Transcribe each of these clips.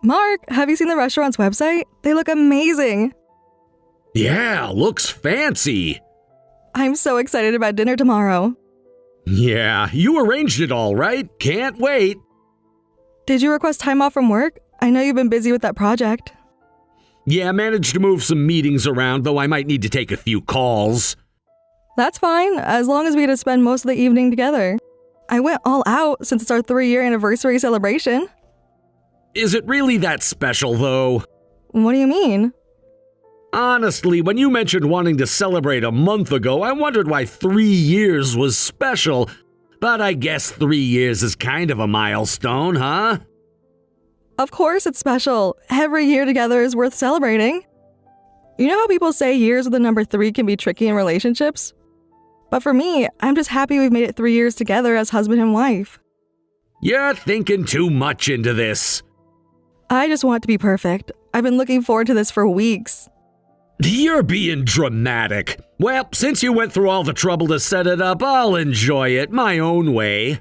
Mark, have you seen the restaurant's website? They look amazing. Yeah, looks fancy. I'm so excited about dinner tomorrow. Yeah, you arranged it all, right? Can't wait. Did you request time off from work? I know you've been busy with that project. Yeah, managed to move some meetings around, though I might need to take a few calls. That's fine, as long as we get to spend most of the evening together. I went all out since it's our 3-year anniversary celebration. Is it really that special, though? What do you mean? Honestly, when you mentioned wanting to celebrate a month ago, I wondered why 3 years was special. But I guess 3 years is kind of a milestone, huh? Of course it's special. Every year together is worth celebrating. You know how people say years with the number 3 can be tricky in relationships? But for me, I'm just happy we've made it 3 years together as husband and wife. You're thinking too much into this. I just want it to be perfect. I've been looking forward to this for weeks. You're being dramatic. Well, since you went through all the trouble to set it up, I'll enjoy it my own way.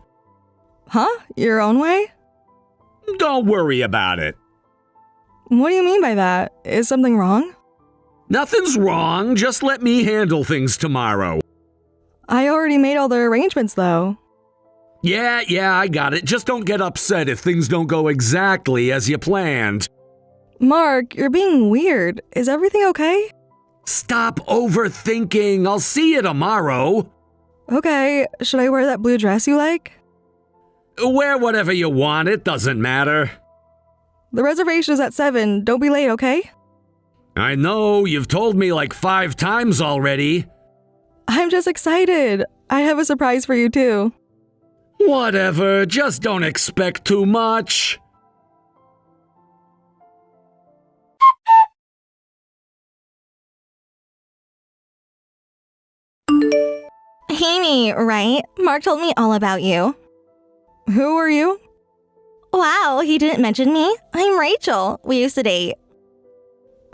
Huh? Your own way? Don't worry about it. What do you mean by that? Is something wrong? Nothing's wrong, just let me handle things tomorrow. I already made all the arrangements, though. Yeah, I got it. Just don't get upset if things don't go exactly as you planned. Mark, you're being weird. Is everything okay? Stop overthinking. I'll see you tomorrow. Okay, should I wear that blue dress you like? Wear whatever you want, it doesn't matter. The reservation is at 7. Don't be late, okay? I know, you've told me like 5 times already. I'm just excited. I have a surprise for you, too. Whatever, just don't expect too much. Amy, right? Mark told me all about you. Who are you? Wow, he didn't mention me? I'm Rachel. We used to date.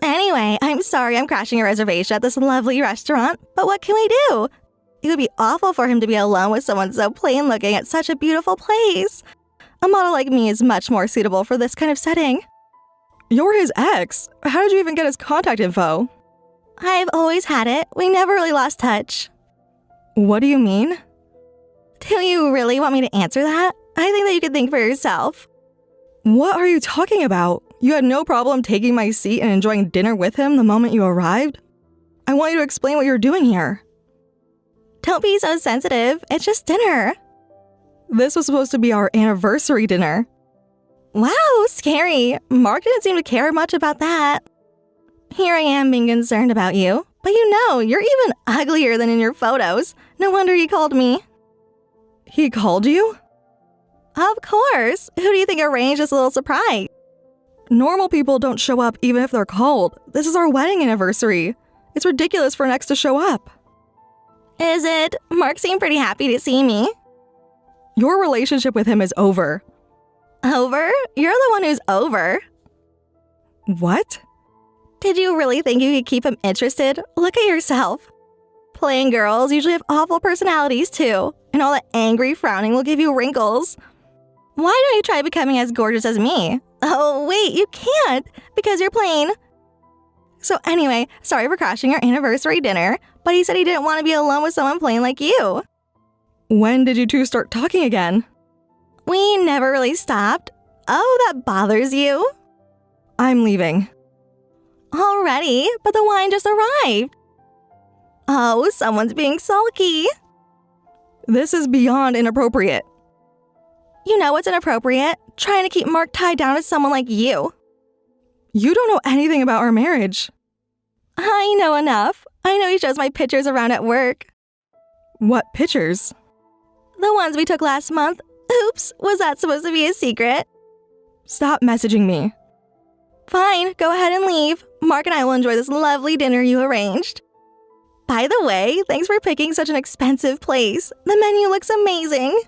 Anyway, I'm sorry I'm crashing your reservation at this lovely restaurant, but what can we do? It would be awful for him to be alone with someone so plain looking at such a beautiful place. A model like me is much more suitable for this kind of setting. You're his ex. How did you even get his contact info? I've always had it. We never really lost touch. What do you mean? Do you really want me to answer that? I think that you could think for yourself. What are you talking about? You had no problem taking my seat and enjoying dinner with him the moment you arrived? I want you to explain what you're doing here. Don't be so sensitive. It's just dinner. This was supposed to be our anniversary dinner. Wow, scary. Mark didn't seem to care much about that. Here I am being concerned about you. But you're even uglier than in your photos. No wonder he called me. He called you? Of course. Who do you think arranged this little surprise? Normal people don't show up even if they're called. This is our wedding anniversary. It's ridiculous for an ex to show up. Is it? Mark seemed pretty happy to see me. Your relationship with him is over. Over? You're the one who's over. What? Did you really think you could keep him interested? Look at yourself. Plain girls usually have awful personalities too, and all that angry frowning will give you wrinkles. Why don't you try becoming as gorgeous as me? Oh, wait, you can't, because you're plain. So anyway, sorry for crashing your anniversary dinner, but he said he didn't want to be alone with someone plain like you. When did you two start talking again? We never really stopped. Oh, that bothers you? I'm leaving. Already? But the wine just arrived. Oh, someone's being sulky. This is beyond inappropriate. You know what's inappropriate? Trying to keep Mark tied down to someone like you. You don't know anything about our marriage. I know enough. I know he shows my pictures around at work. What pictures? The ones we took last month. Oops, was that supposed to be a secret? Stop messaging me. Fine, go ahead and leave. Mark and I will enjoy this lovely dinner you arranged. By the way, thanks for picking such an expensive place. The menu looks amazing.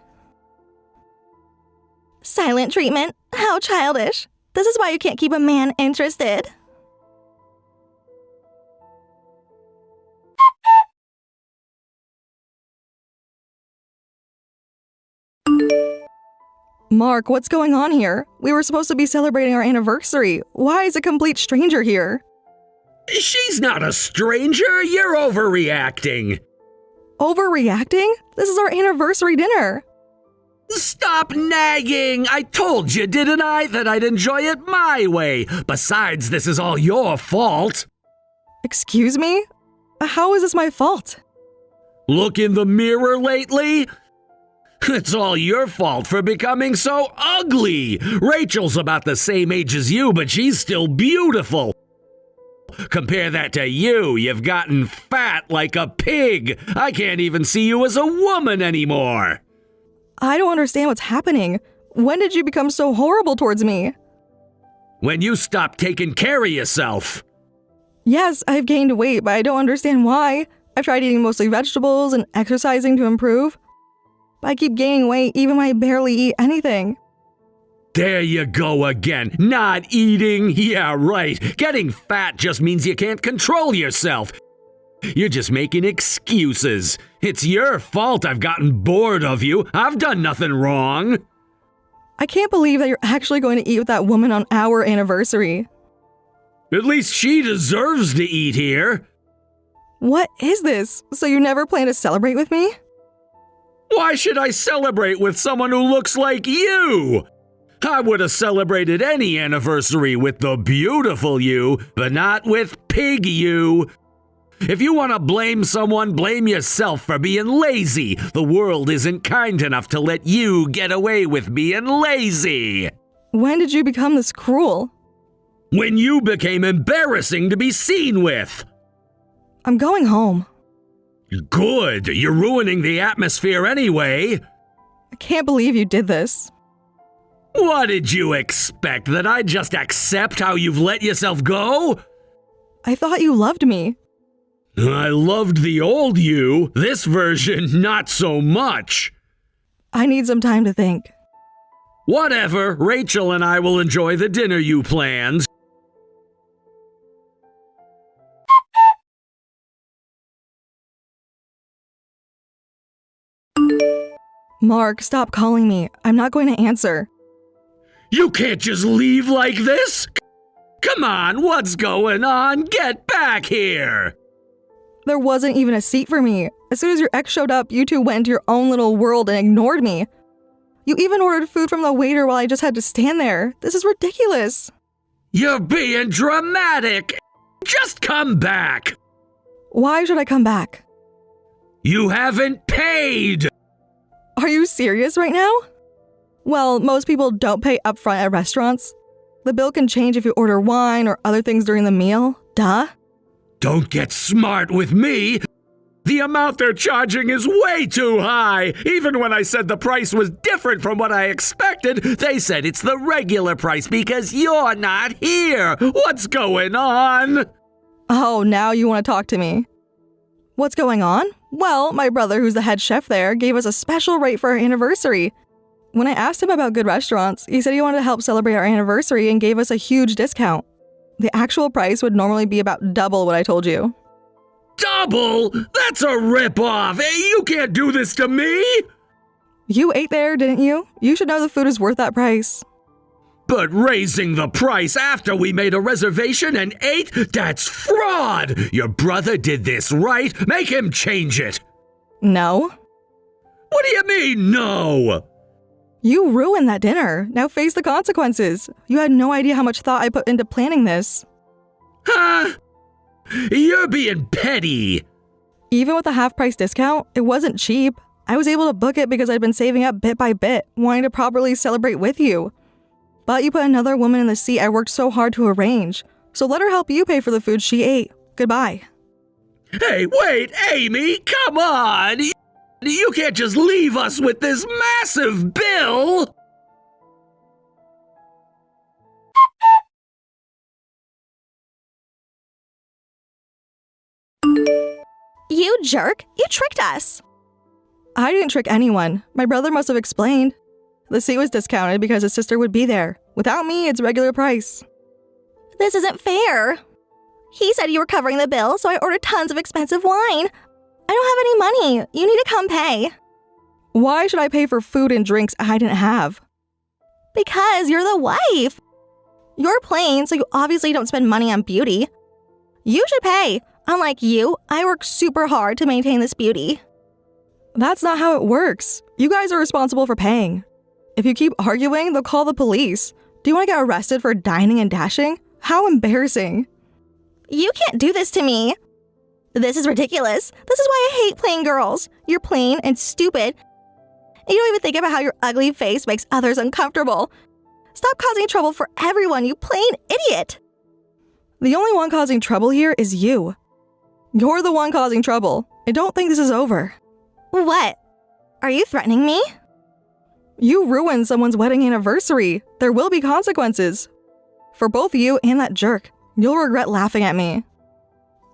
Silent treatment? How childish. This is why you can't keep a man interested. Mark, what's going on here? We were supposed to be celebrating our anniversary. Why is a complete stranger here? She's not a stranger. You're overreacting. Overreacting? This is our anniversary dinner. Stop nagging! I told you, didn't I, that I'd enjoy it my way. Besides, this is all your fault. Excuse me? How is this my fault? Look in the mirror lately? It's all your fault for becoming so ugly. Rachel's about the same age as you, but she's still beautiful. Compare that to you. You've gotten fat like a pig. I can't even see you as a woman anymore. I don't understand what's happening. When did you become so horrible towards me? When you stopped taking care of yourself. Yes, I've gained weight, but I don't understand why. I've tried eating mostly vegetables and exercising to improve. But I keep gaining weight even when I barely eat anything. There you go again. Not eating. Yeah, right. Getting fat just means you can't control yourself. You're just making excuses. It's your fault I've gotten bored of you. I've done nothing wrong. I can't believe that you're actually going to eat with that woman on our anniversary. At least she deserves to eat here. What is this? So you never plan to celebrate with me? Why should I celebrate with someone who looks like you? I would have celebrated any anniversary with the beautiful you, but not with pig you. If you want to blame someone, blame yourself for being lazy. The world isn't kind enough to let you get away with being lazy. When did you become this cruel? When you became embarrassing to be seen with. I'm going home. Good. You're ruining the atmosphere anyway. I can't believe you did this. What did you expect? That I'd just accept how you've let yourself go? I thought you loved me. I loved the old you. This version, not so much. I need some time to think. Whatever. Rachel and I will enjoy the dinner you planned. Mark, stop calling me. I'm not going to answer. You can't just leave like this. Come on, what's going on? Get back here. There wasn't even a seat for me. As soon as your ex showed up, you two went into your own little world and ignored me. You even ordered food from the waiter while I just had to stand there. This is ridiculous. You're being dramatic. Just come back. Why should I come back? You haven't paid. Are you serious right now? Well, most people don't pay upfront at restaurants. The bill can change if you order wine or other things during the meal. Duh. Don't get smart with me. The amount they're charging is way too high. Even when I said the price was different from what I expected, they said it's the regular price because you're not here. What's going on? Oh, now you want to talk to me. What's going on? Well, my brother, who's the head chef there, gave us a special rate for our anniversary. When I asked him about good restaurants, he said he wanted to help celebrate our anniversary and gave us a huge discount. The actual price would normally be about double what I told you. Double? That's a ripoff. Hey, you can't do this to me. You ate there, didn't you? You should know the food is worth that price. But raising the price after we made a reservation and ate? That's fraud! Your brother did this right. Make him change it. No. What do you mean, no? You ruined that dinner. Now face the consequences. You had no idea how much thought I put into planning this. Huh? You're being petty. Even with the half-price discount, it wasn't cheap. I was able to book it because I'd been saving up bit by bit, wanting to properly celebrate with you. But you put another woman in the seat I worked so hard to arrange. So let her help you pay for the food she ate. Goodbye. Hey, wait, Amy, come on! You can't just leave us with this massive bill! You jerk! You tricked us! I didn't trick anyone. My brother must have explained. The seat was discounted because his sister would be there. Without me, it's regular price. This isn't fair. He said you were covering the bill, so I ordered tons of expensive wine. I don't have any money. You need to come pay. Why should I pay for food and drinks I didn't have? Because you're the wife. You're plain, so you obviously don't spend money on beauty. You should pay. Unlike you, I work super hard to maintain this beauty. That's not how it works. You guys are responsible for paying. If you keep arguing, they'll call the police. Do you want to get arrested for dining and dashing? How embarrassing. You can't do this to me. This is ridiculous. This is why I hate plain girls. You're plain and stupid. You don't even think about how your ugly face makes others uncomfortable. Stop causing trouble for everyone, you plain idiot. The only one causing trouble here is you. You're the one causing trouble. I don't think this is over. What? Are you threatening me? You ruined someone's wedding anniversary. There will be consequences. For both you and that jerk. You'll regret laughing at me.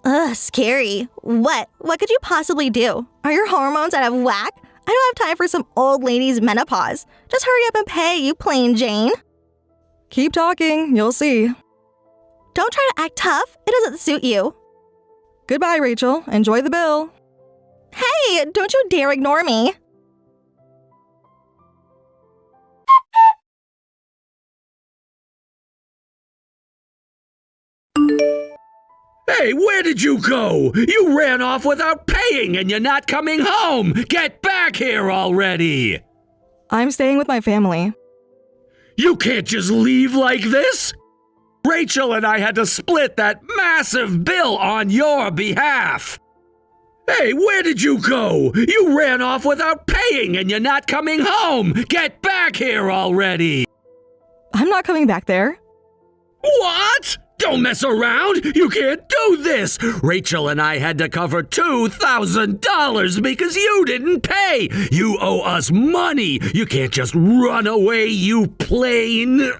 Ugh, scary. What? What could you possibly do? Are your hormones out of whack? I don't have time for some old lady's menopause. Just hurry up and pay, you plain Jane. Keep talking, you'll see. Don't try to act tough. It doesn't suit you. Goodbye, Rachel. Enjoy the bill. Hey, don't you dare ignore me. Hey, where did you go? You ran off without paying and you're not coming home! Get back here already! I'm staying with my family. You can't just leave like this! Rachel and I had to split that massive bill on your behalf! Hey, where did you go? You ran off without paying and you're not coming home! Get back here already! I'm not coming back there. What? Don't mess around! You can't do this! Rachel and I had to cover $2,000 because you didn't pay! You owe us money! You can't just run away, you plain...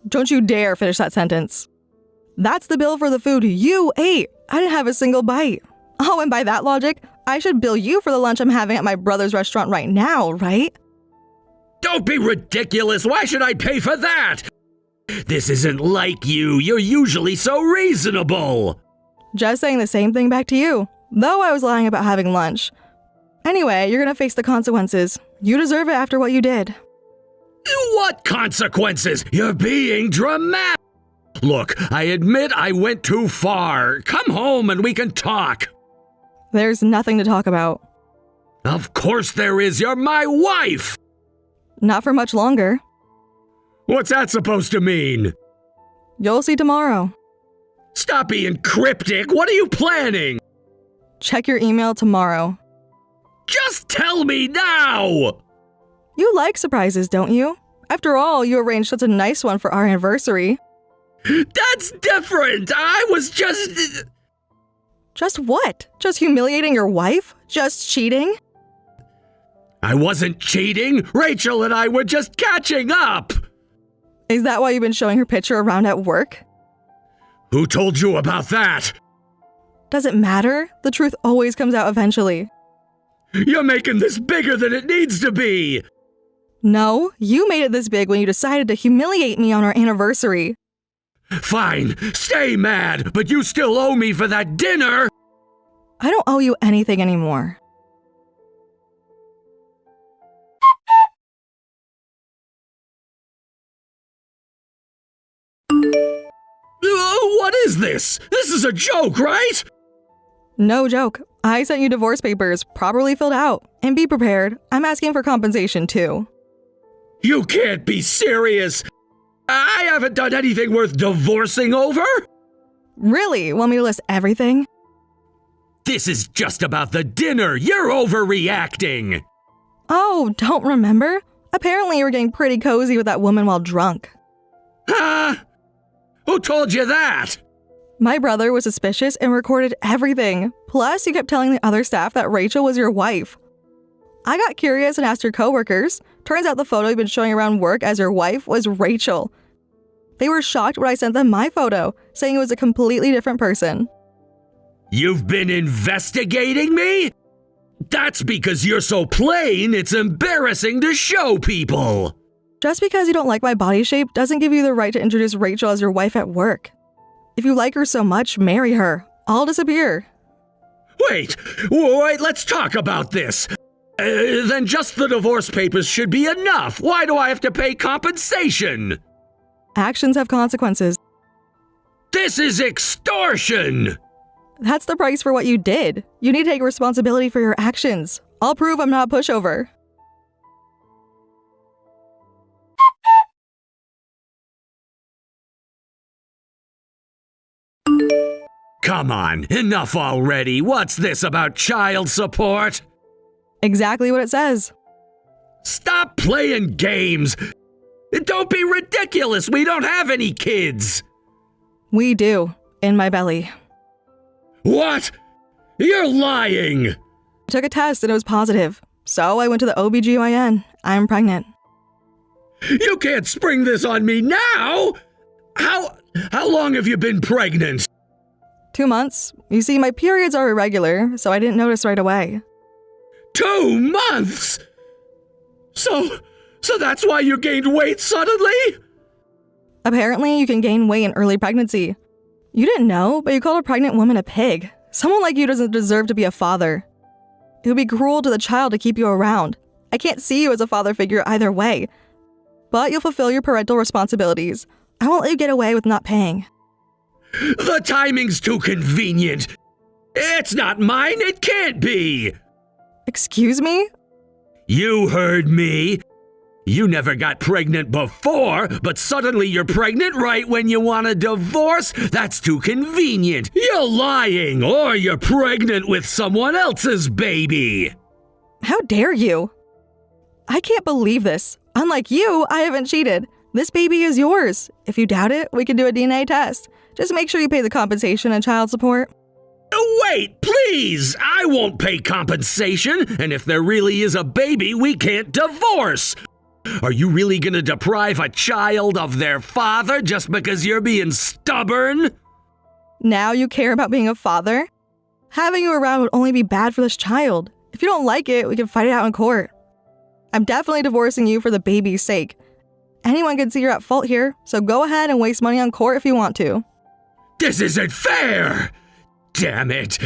Don't you dare finish that sentence. That's the bill for the food you ate. I didn't have a single bite. Oh, and by that logic, I should bill you for the lunch I'm having at my brother's restaurant right now, right? Don't be ridiculous! Why should I pay for that? This isn't like you. You're usually so reasonable. Just saying the same thing back to you, though I was lying about having lunch. Anyway, you're gonna face the consequences. You deserve it after what you did. What consequences? You're being dramatic. Look, I admit I went too far. Come home and we can talk. There's nothing to talk about. Of course there is. You're my wife. Not for much longer. What's that supposed to mean? You'll see tomorrow. Stop being cryptic. What are you planning? Check your email tomorrow. Just tell me now! You like surprises, don't you? After all, you arranged such a nice one for our anniversary. That's different! I was just... Just what? Just humiliating your wife? Just cheating? I wasn't cheating! Rachel and I were just catching up! Is that why you've been showing her picture around at work? Who told you about that? Does it matter? The truth always comes out eventually. You're making this bigger than it needs to be! No, you made it this big when you decided to humiliate me on our anniversary. Fine, stay mad, but you still owe me for that dinner! I don't owe you anything anymore. What is this? This is a joke, right? No joke. I sent you divorce papers, properly filled out. And be prepared, I'm asking for compensation too. You can't be serious! I haven't done anything worth divorcing over! Really? Want me to list everything? This is just about the dinner! You're overreacting! Oh, don't remember? Apparently you were getting pretty cozy with that woman while drunk. Huh? Who told you that? My brother was suspicious and recorded everything. Plus, you kept telling the other staff that Rachel was your wife. I got curious and asked your coworkers. Turns out the photo you've been showing around work as your wife was Rachel. They were shocked when I sent them my photo, saying it was a completely different person. You've been investigating me? That's because you're so plain, it's embarrassing to show people. Just because you don't like my body shape doesn't give you the right to introduce Rachel as your wife at work. If you like her so much, marry her. I'll disappear. Wait, let's talk about this. Then just the divorce papers should be enough. Why do I have to pay compensation? Actions have consequences. This is extortion! That's the price for what you did. You need to take responsibility for your actions. I'll prove I'm not a pushover. Come on, enough already. What's this about child support? Exactly what it says. Stop playing games! Don't be ridiculous! We don't have any kids! We do, in my belly. What? You're lying! I took a test and it was positive. So I went to the OBGYN. I'm pregnant. You can't spring this on me now! How long have you been pregnant? 2 months. You see, my periods are irregular, so I didn't notice right away. 2 months? So that's why you gained weight suddenly? Apparently, you can gain weight in early pregnancy. You didn't know, but you called a pregnant woman a pig. Someone like you doesn't deserve to be a father. It would be cruel to the child to keep you around. I can't see you as a father figure either way. But you'll fulfill your parental responsibilities. I won't let you get away with not paying. The timing's too convenient. It's not mine, it can't be. Excuse me? You heard me. You never got pregnant before, but suddenly you're pregnant right when you want a divorce? That's too convenient. You're lying, or you're pregnant with someone else's baby. How dare you? I can't believe this. Unlike you, I haven't cheated. This baby is yours. If you doubt it, we can do a DNA test. Just make sure you pay the compensation and child support. Wait, please! I won't pay compensation, and if there really is a baby, we can't divorce! Are you really gonna deprive a child of their father just because you're being stubborn? Now you care about being a father? Having you around would only be bad for this child. If you don't like it, we can fight it out in court. I'm definitely divorcing you for the baby's sake. Anyone can see you're at fault here, so go ahead and waste money on court if you want to. This isn't fair! Damn it,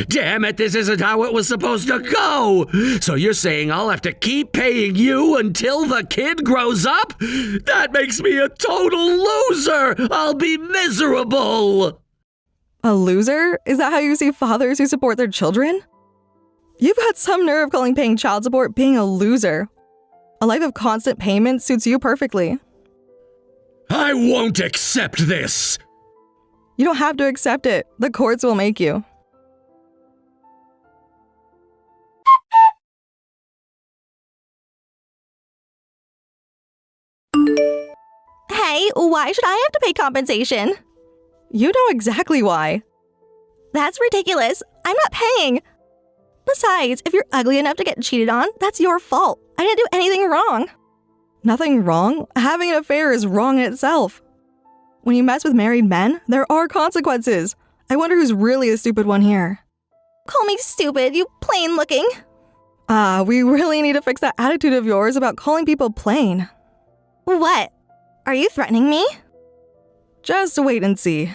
this isn't how it was supposed to go! So you're saying I'll have to keep paying you until the kid grows up? That makes me a total loser! I'll be miserable! A loser? Is that how you see fathers who support their children? You've got some nerve calling paying child support being a loser. A life of constant payments suits you perfectly. I won't accept this! You don't have to accept it. The courts will make you. Hey, why should I have to pay compensation? You know exactly why. That's ridiculous. I'm not paying. Besides, if you're ugly enough to get cheated on, that's your fault. I didn't do anything wrong. Nothing wrong. Having an affair is wrong in itself. When you mess with married men, there are consequences. I wonder who's really the stupid one here. Call me stupid, you plain looking. We really need to fix that attitude of yours about calling people plain. What? Are you threatening me? Just wait and see.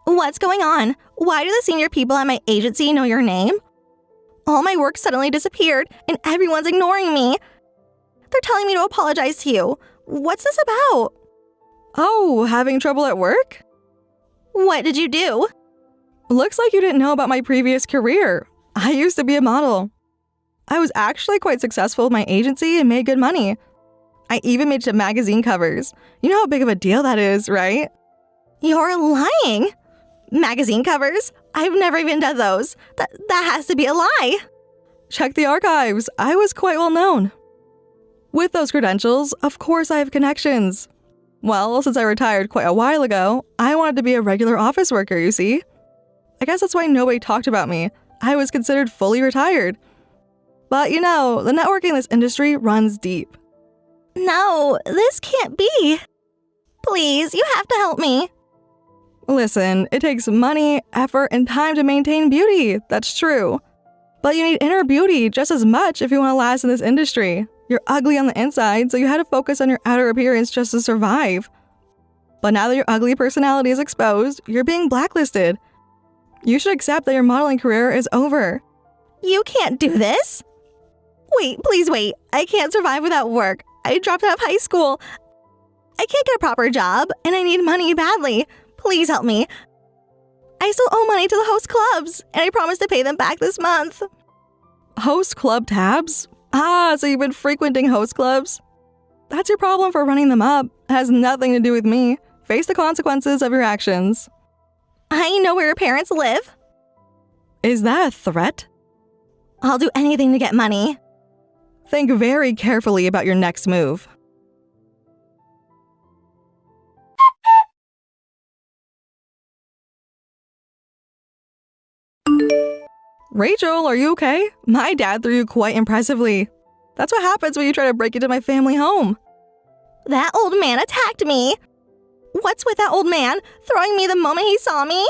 What's going on? Why do the senior people at my agency know your name? All my work suddenly disappeared, and everyone's ignoring me. They're telling me to apologize to you. What's this about? Oh, having trouble at work? What did you do? Looks like you didn't know about my previous career. I used to be a model. I was actually quite successful with my agency and made good money. I even made it to magazine covers. You know how big of a deal that is, right? You're lying. Magazine covers? I've never even done those. That has to be a lie. Check the archives. I was quite well known. With those credentials, of course I have connections. Well, since I retired quite a while ago, I wanted to be a regular office worker, you see. I guess that's why nobody talked about me. I was considered fully retired. But you know, the networking in this industry runs deep. No, this can't be. Please, you have to help me. Listen, it takes money, effort, and time to maintain beauty. That's true. But you need inner beauty just as much if you want to last in this industry. You're ugly on the inside, so you had to focus on your outer appearance just to survive. But now that your ugly personality is exposed, you're being blacklisted. You should accept that your modeling career is over. You can't do this. Wait, please wait. I can't survive without work. I dropped out of high school. I can't get a proper job, and I need money badly. Please help me. I still owe money to the host clubs, and I promised to pay them back this month. Host club tabs? Ah, so you've been frequenting host clubs? That's your problem for running them up. It has nothing to do with me. Face the consequences of your actions. I know where your parents live. Is that a threat? I'll do anything to get money. Think very carefully about your next move. Rachel, are you okay? My dad threw you quite impressively. That's what happens when you try to break into my family home. That old man attacked me. What's with that old man throwing me the moment he saw me?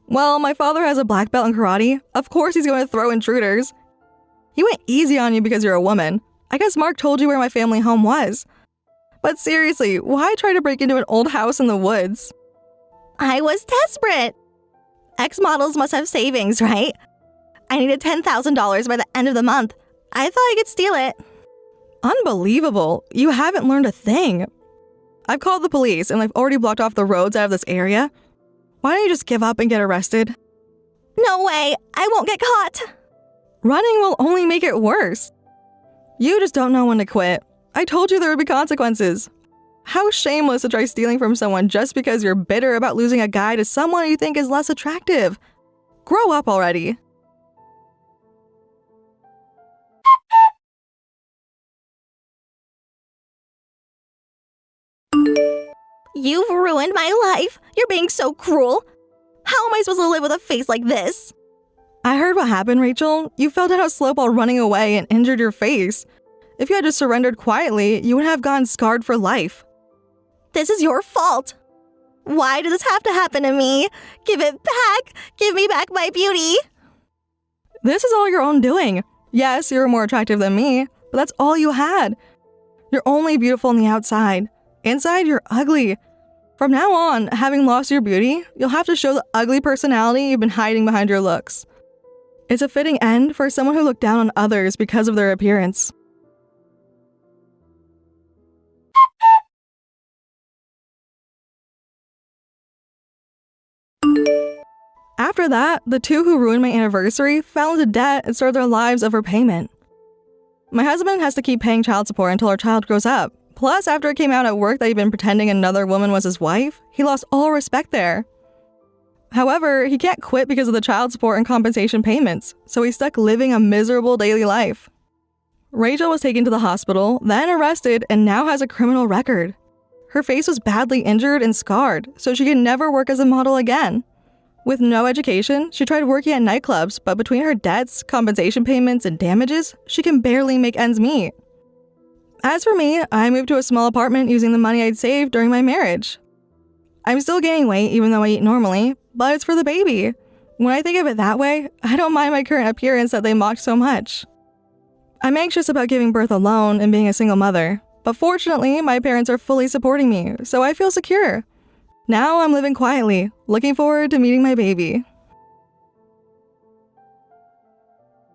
Well, my father has a black belt in karate. Of course he's going to throw intruders. He went easy on you because you're a woman. I guess Mark told you where my family home was. But seriously, why try to break into an old house in the woods? I was desperate. Ex-models must have savings, right? I needed $10,000 by the end of the month. I thought I could steal it. Unbelievable. You haven't learned a thing. I've called the police and they've already blocked off the roads out of this area. Why don't you just give up and get arrested? No way. I won't get caught. Running will only make it worse. You just don't know when to quit. I told you there would be consequences. How shameless to try stealing from someone just because you're bitter about losing a guy to someone you think is less attractive. Grow up already. You've ruined my life. You're being so cruel. How am I supposed to live with a face like this? I heard what happened, Rachel. You fell down a slope while running away and injured your face. If you had just surrendered quietly, you would have gone scarred for life. This is your fault. Why did this have to happen to me? Give it back. Give me back my beauty. This is all your own doing. Yes, you're more attractive than me, but that's all you had. You're only beautiful on the outside. Inside, you're ugly. From now on, having lost your beauty, you'll have to show the ugly personality you've been hiding behind your looks. It's a fitting end for someone who looked down on others because of their appearance. After that, the two who ruined my anniversary fell into debt and started their lives over payment. My husband has to keep paying child support until our child grows up. Plus, after it came out at work that he'd been pretending another woman was his wife, he lost all respect there. However, he can't quit because of the child support and compensation payments, so he's stuck living a miserable daily life. Rachel was taken to the hospital, then arrested, and now has a criminal record. Her face was badly injured and scarred, so she can never work as a model again. With no education, she tried working at nightclubs, but between her debts, compensation payments, and damages, she can barely make ends meet. As for me, I moved to a small apartment using the money I'd saved during my marriage. I'm still gaining weight even though I eat normally, but it's for the baby. When I think of it that way, I don't mind my current appearance that they mocked so much. I'm anxious about giving birth alone and being a single mother, but fortunately, my parents are fully supporting me, so I feel secure. Now I'm living quietly, looking forward to meeting my baby.